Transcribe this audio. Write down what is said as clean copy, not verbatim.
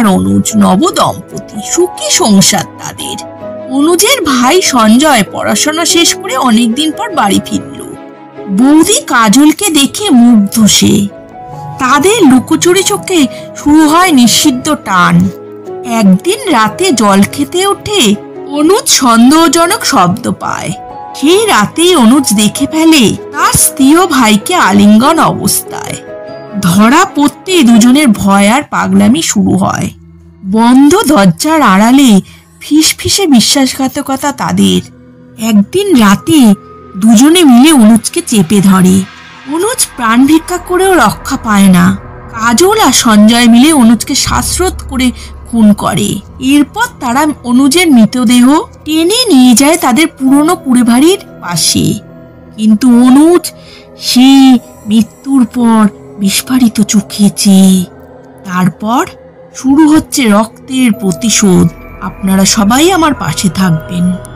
আর অনুজ নবদম্পতি, সুখী সংসার তাদের। অনুজের ভাই সঞ্জয় পড়াশোনা শেষ করে অনেকদিন পর বাড়ি ফিরল। বৌদি কাজলকে দেখে মুগ্ধ সে। তাদের লুকোচুরি চোখে শুরু হয় নিষিদ্ধ টান। একদিন রাতে জল খেতে উঠে অনুজ সন্দেহজনক শব্দ পায়। সেই রাতেই অনুজ দেখে ফেলে তার স্ত্রী ও ভাইকে আলিঙ্গন অবস্থায়। ধরা পড়তে দুজনের ভয় আর পাগলামি শুরু হয়। বন্ধ দরজার আড়ালে ফিসফিসে বিশ্বাসঘাতকতা তাদের। একদিন রাতে দুজনে মিলে অনুজকে চেপে ধরে। অনুজ প্রাণ ভিক্ষা করেও রক্ষা পায় না। কাজল আর সঞ্জয় মিলে অনুজকে শ্বাসরোধ করে খুন করে। এরপর তারা অনুজের মৃতদেহ টেনে নিয়ে যায় তাদের পুরনো কুড়েবাড়ির পাশে। কিন্তু অনুজ সে মৃত্যুর পর বিস্ফারিত চোখে চেয়ে। তারপর শুরু হচ্ছে রক্তের প্রতিশোধ। আপনারা সবাই আমার পাশে থাকবেন।